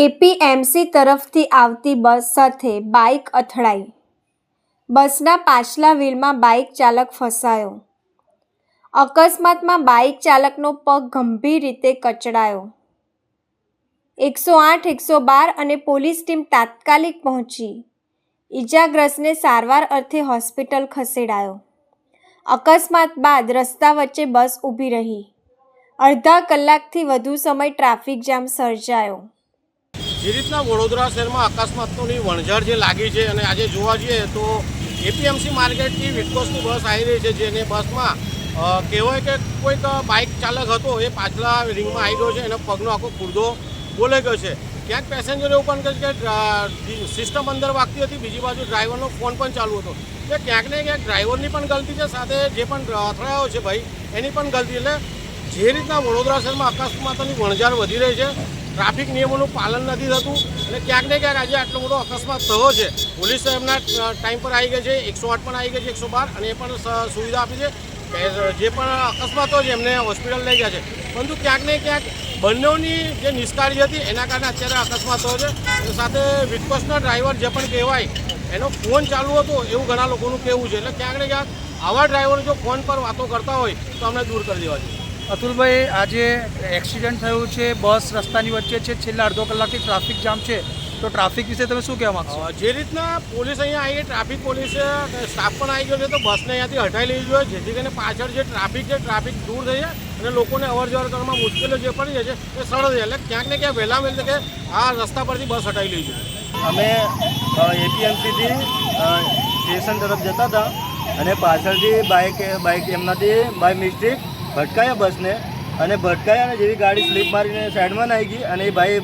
APMC તરફથી આવતી બસ સાથે બાઇક અથડાઈ। બસના પાછલા વ્હીલમાં બાઇક ચાલક ફસાયો। અકસ્માતમાં બાઇક ચાલકનો પગ ગંભીર રીતે કચડાયો। 108, 112 અને પોલીસ ટીમ તાત્કાલિક પહોંચી ઈજાગ્રસ્તને સારવાર અર્થે હોસ્પિટલ ખસેડાયો। અકસ્માત બાદ રસ્તા વચ્ચે બસ ઊભી રહી। અડધા કલાકથી વધુ સમય ટ્રાફિક જામ સર્જાયો। જે રીતના વડોદરા શહેરમાં અકસ્માતોની વણઝાર જે લાગી છે અને આજે જોવા જઈએ તો એપીએમસી માર્કેટથી વિટકોસની બસ આવી રહી છે, જેને બસમાં કહેવાય કે કોઈક બાઇક ચાલક હતો એ પાછલા રિંગમાં આવી ગયો છે, એનો પગનો આખો ખુરદો બોલાઈ ગયો છે। ક્યાંક પેસેન્જરો એવું પણ કહે છે કે સિસ્ટમ અંદર વાગતી હતી, બીજી બાજુ ડ્રાઈવરનો ફોન પણ ચાલુ હતો। એટલે ક્યાંક ને ક્યાંક ડ્રાઈવરની પણ ગલતી છે, સાથે જે પણ અથડાયો છે ભાઈ એની પણ ગલતી। એટલે જે રીતના વડોદરા શહેરમાં અકસ્માતોની વણઝાર વધી રહી છે, ટ્રાફિક નિયમોનું પાલન નથી થતું અને ક્યાંક ને ક્યાંક આજે આટલો મોટો અકસ્માત થયો છે। પોલીસ એમના ટાઈમ પર આવી ગઈ છે, 108 પણ આવી ગઈ છે, 112 અને એ પણ સુવિધા આપી છે કે જે પણ અકસ્માતો છે એમને હોસ્પિટલ લઈ ગયા છે। પરંતુ ક્યાંક ને ક્યાંક બંનેની જે નિષ્કાળજી હતી એના કારણે અત્યારે અકસ્માત થયો છે। સાથે વિટકોસના ડ્રાઈવર જે પણ કહેવાય એનો ફોન ચાલુ હતો એવું ઘણા લોકોનું કહેવું છે। એટલે ક્યાંક ને ક્યાંક આવા ડ્રાઈવરો જો ફોન પર વાતો કરતા હોય તો અમને દૂર કરી દેવા જોઈએ। અતુલભાઈ, આજે એક્સિડન્ટ થયું છે, બસ રસ્તાની વચ્ચે છે, છેલ્લા અડધો કલાકથી ટ્રાફિક જામ છે, તો ટ્રાફિક વિશે તમે શું કહેવા માગશો? જે રીતના પોલીસ અહીંયા આવી, ટ્રાફિક પોલીસ સ્ટાફ પણ આવી ગયો છે, તો બસને અહીંયાથી હટાવી લેવી જોઈએ, જેથી કરીને પાછળ જે ટ્રાફિક છે ટ્રાફિક દૂર થઈ જાય અને લોકોને અવર જવર કરવામાં મુશ્કેલીઓ જે પડી જાય છે એ સરળ થાય। એટલે ક્યાંક ને ક્યાંક વહેલા વહેલી કે આ રસ્તા પરથી બસ હટાવી લેવી જોઈએ। અમે એપીએમસીથી સ્ટેશન તરફ જતા હતા અને પાછળથી બાઇક એમનાથી બાય મિસ્ટેક ભટકાયા બસને, અને ભટકાયા અને જેવી ગાડી સ્લીપ મારીને સાઈડમાં આવી ગઈ અને એ ભાઈ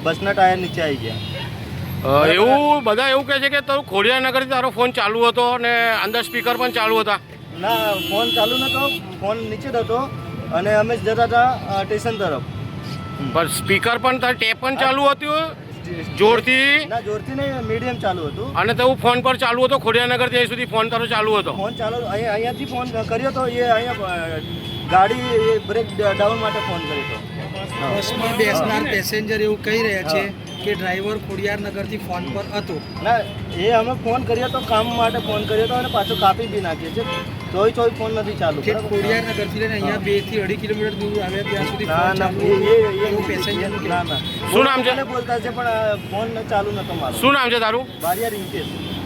બસના ટાયર નીચે આવી ગયા। એવું બધા એવું કહે છે કે તારું ખોડિયારનગરથી તારો ફોન ચાલુ હતો અને અંદર સ્પીકર પણ ચાલુ હતા? ના, ફોન ચાલુ નહોતો, ફોન નીચે જ હતો અને અમે જતા હતા સ્ટેશન તરફ। પણ સ્પીકર પણ તારી ટેપ પણ ચાલુ હતું જોરથી? ના, જોરથી નહીં, મીડિયમ ચાલુ હતું। અને તો ફોન પર ચાલુ હતો ખોડિયારનગરથી અહીં સુધી ફોન તારો ચાલુ હતો? ફોન ચાલુ અહીંયાથી ફોન કર્યો તો એ અહીંયા ગાડી બ્રેક ડાઉન માટે ફોન કર્યો હતો। બસમાં બેસનાર પેસેન્જર એવું કહી રહ્યા છે કે ડ્રાઈવર ખોડિયારનગરથી ફોન પર હતો। ના, એ અમે ફોન કર્યો તો કામ માટે ફોન કર્યો હતો અને પાછો કાપી બી નાખીએ છે, ચોઈ ફોન નથી ચાલુ। ખોડિયારનગરથી લઈને અહીંયા 2 થી 2.5 કિલોમીટર દૂર આવ્યા ત્યાં સુધી ના, પેસેન્જર ના, શું નામ છે? બોલતા છે પણ ફોન ચાલુ નતો મારો। શું નામ છે તારું? બારિયા રિંકેશ।